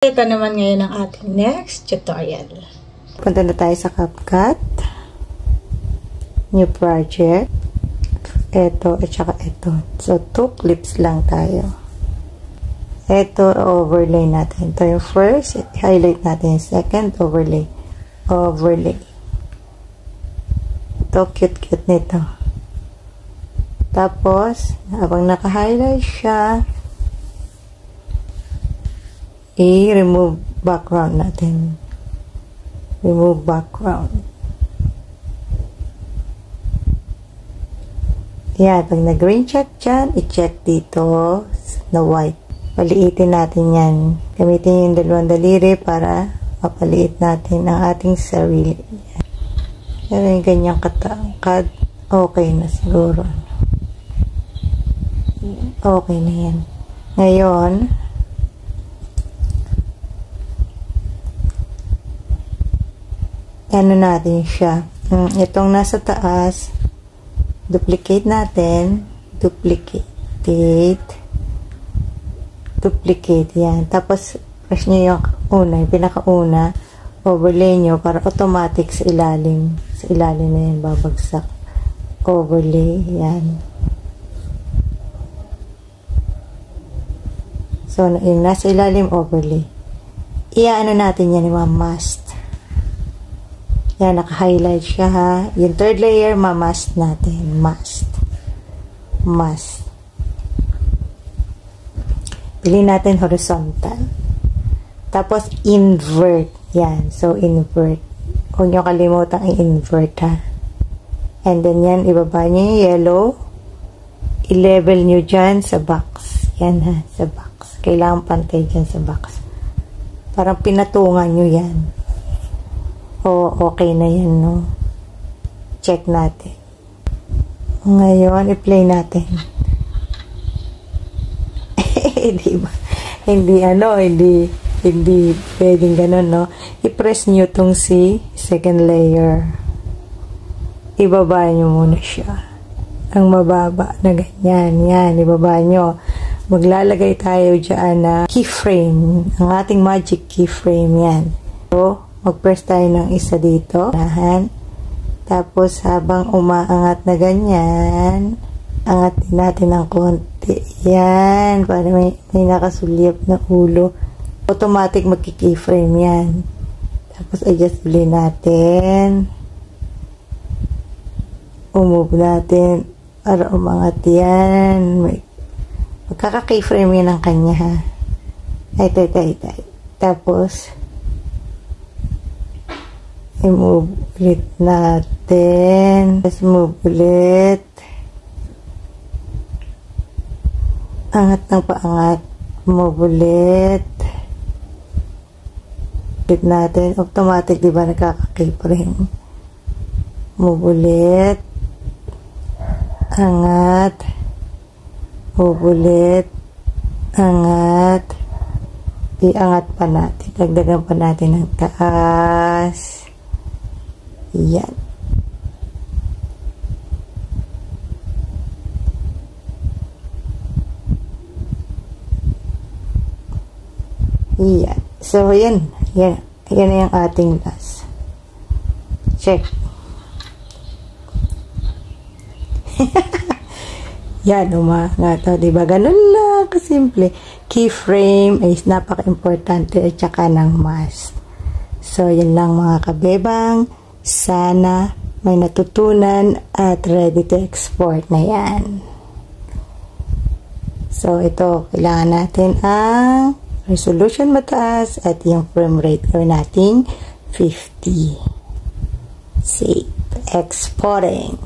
Ito naman ngayon ang ating next tutorial. Punta na tayo sa CapCut. New project. Ito at saka ito. So, 2 clips lang tayo. Ito, overlay natin. Ito yung first. Highlight natin yung second. Overlay. Overlay. Ito, cute-cute nito. Tapos, habang naka-highlight siya, i-remove background natin. Remove background. Yan. Pag nag-green check dyan, i-check dito na white. Paliitin natin yan. Gamitin yung dalawang daliri para mapaliit natin ang ating sarili. Pero yung ganyang katangkad, okay na siguro. Okay na yan. Ngayon, ano natin siya. Itong nasa taas, duplicate natin. Duplicate. Yan. Tapos, press nyo yung una, yung pinakauna, overlay nyo para automatic sa ilalim. Sa ilalim na yan, babagsak. Overlay. Yan. So, yung nasa ilalim, overlay. Iaano natin yan, yung mask. Yan, naka-highlight siya ha. Yung third layer, ma-mask natin. Mask. Pili natin horizontal. Tapos, invert. Yan. So, invert. Huwag nyo kalimutang i-invert ha. And then yan, ibaba nyo yung yellow. I-level nyo dyan sa box. Yan ha, sa box. Kailangan pantay dyan sa box. Parang pinatungan nyo yan. Okay na yan, no? Check natin. Ngayon, i-play natin. Diba? Hindi pwedeng ganun, no? I-press nyo tong second layer. Ibaba nyo muna siya. Ang mababa na ganyan. Yan, ibaba nyo. Maglalagay tayo dyan na keyframe. Ang ating magic keyframe, yan. So, mag-press tayo ng isa dito. Tapos, habang umaangat na ganyan, angatin natin ng konti. Yan. Para may nakasulyap na ulo. Automatic magki-keyframe yan. Tapos, adjust ulit natin. Umove natin para umangat yan. Magkaka-keyframe yan ang kanya, ha. Ito. Tapos, i-move ulit natin. Tapos move ulit. Angat ng paangat. Move ulit. Ulit natin. Automatic, diba, nagkaka-keyframe. Move ulit. Angat. Move ulit. Angat. I-angat pa natin. Dagdagan pa natin ng taas. Yan. Yan. So, yan. Yan na yung ating last. Check. Yan, umangat. Diba? Ganun lang kasimple. Keyframe ay napaka-importante at saka ng mask. So, yan lang mga kabebang. Sana may natutunan at ready to export na yan. So, ito, kailangan natin ang resolution mataas at yung frame rate gawin natin 50. Save. Exporting.